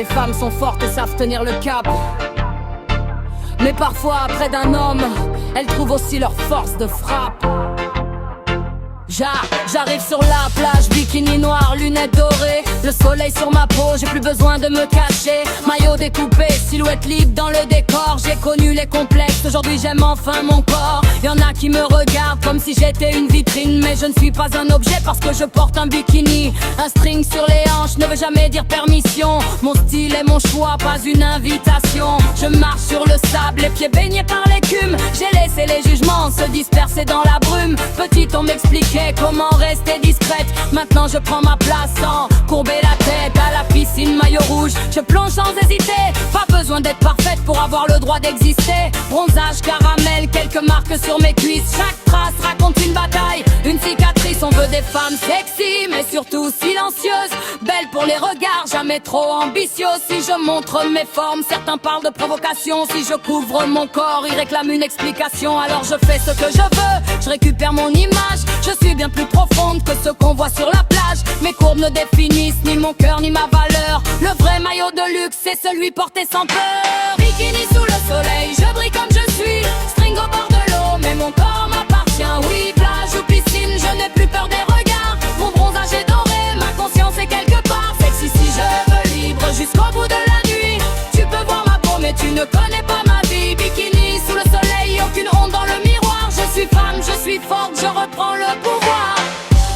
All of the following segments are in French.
Les femmes sont fortes et savent tenir le cap. Mais parfois, près d'un homme, elles trouvent aussi leur force de frappe. J'arrive sur la plage, bikini noir, lunettes dorées, le soleil sur ma peau, j'ai plus besoin de me cacher. Maillot découpé, silhouette libre dans le décor. J'ai connu les complexes, aujourd'hui j'aime enfin mon corps. Y'en a qui me regardent comme si j'étais une vitrine, mais je ne suis pas un objet parce que je porte un bikini. Un string sur les hanches ne veut jamais dire permission. Mon style est mon choix, pas une invitation. Je marche sur le sable, les pieds baignés par l'écume. J'ai laissé les jugements se disperser dans la brume. Petite on m'expliquait comment rester discrète. Maintenant je prends ma place sans courber la tête. À la piscine maillot rouge, je plonge sans hésiter. Pas besoin d'être parfaite pour avoir le droit d'exister. Bronzage, caramel, quelques marques sur mes cuisses. Chaque trace raconte une bataille, une cicatrice. On veut des femmes sexy mais surtout silencieuses, belles pour les regards, jamais trop ambitieuses. Si je montre mes formes, certains parlent de provocation. Si je couvre mon corps, ils réclament une explication. Alors je fais ce que je veux, je récupère mon image. Je suis bien plus profonde que ce qu'on voit sur la plage. Mes courbes ne définissent ni mon cœur ni ma valeur. Le vrai maillot de luxe, c'est celui porté sans peur. Bikini sous le soleil, je brille comme je suis. String au bord de l'eau, mais mon corps m'appartient. Oui, plage ou piscine, je n'ai plus peur des regards. Mon bronzage est doré, ma conscience est quelque part. Sexy si je veux, libre jusqu'au bout de la nuit. Tu peux voir ma peau mais tu ne connais pas ma vie. Bikini sous le soleil, aucune honte dans le miroir. Je suis femme, je suis forte, je reprends le pouvoir.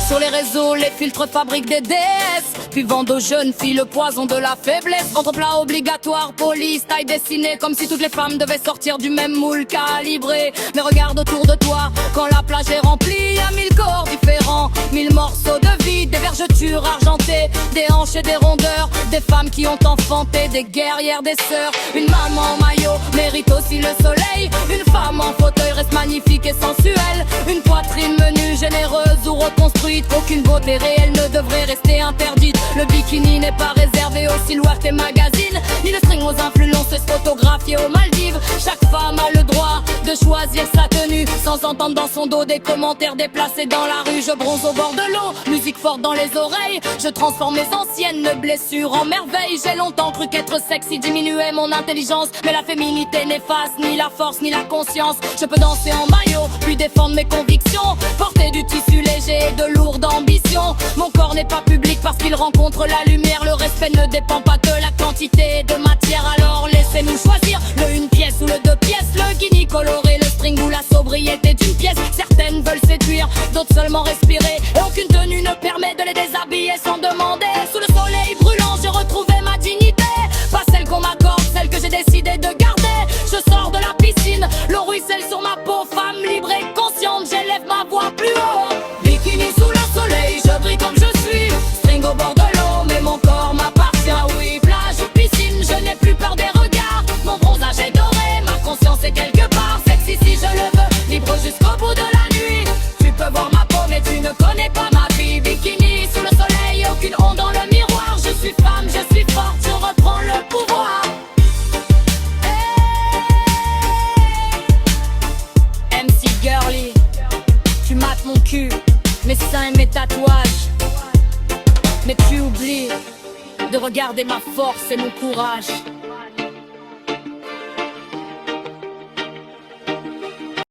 Sur les réseaux, les filtres fabriquent des déesses, puis vendent aux jeunes filles le poison de la faiblesse. Ventre plat obligatoire, police, taille dessinée, comme si toutes les femmes devaient sortir du même moule calibré. Mais regarde autour de toi, quand la plage est remplie, y a 1000 corps différents, 1000 morceaux de vie, des vergetures argentées, des hanches et des rondeurs, des femmes qui ont enfanté, des guerrières, des sœurs. Une maman en maillot mérite aussi le soleil. Une femme en fauteuil reste magnifique et sensuelle. Une poitrine menue, généreuse ou reconstruite. Aucune beauté réelle ne devrait rester interdite. Le bikini n'est pas réservé aux silhouettes et magazines, ni le string aux influenceuses photographiées aux Maldives. Chaque femme a le droit de choisir sa tenue, sans entendre dans son dos des commentaires déplacés dans la rue. Je bronze au bord de l'eau, musique forte dans les oreilles. Je transforme mes anciennes blessures en merveilles. J'ai longtemps cru qu'être sexy diminuait mon intelligence, mais la féminité n'efface ni la force ni la conscience. Je peux danser en maillot, puis défendre mes convictions, porter du tissu léger et de lourde ambition. Mon corps n'est pas public parce qu'il rencontre la lumière. Le respect ne dépend pas de la quantité de matière. Alors laissez-nous choisir le une pièce ou le deux pièces, le bikini coloré, le string ou la sobriété d'une pièce. Certaines veulent séduire, d'autres seulement respirer, et aucune tenue ne permet de les déshabiller sans demander. Sous le soleil brûlant, j'ai retrouvé ma dignité, pas celle qu'on m'accorde, celle que j'ai décidé de garder. Je sors de la piscine, l'eau ruisselle sur ma peau. Femme libre et consciente, j'élève ma voix plus haut. Bikini sous le soleil, je brille comme je suis. String au bord de l'eau, mais mon corps m'appartient. Oui, plage ou piscine, je n'ai plus peur des regards. Mon bronzage est doré, ma conscience est quelque part. Sexy si je le veux, libre jusqu'au bout de la nuit. Tu peux voir ma peau, mais tu ne connais pas ma vie. Bikini sous le soleil, aucune honte dans le miroir. Je suis femme, je suis forte, je reprends le pouvoir. MC Girly, tu mates mon cul, mes seins et mes tatouages, mais tu oublies de regarder ma force et mon courage.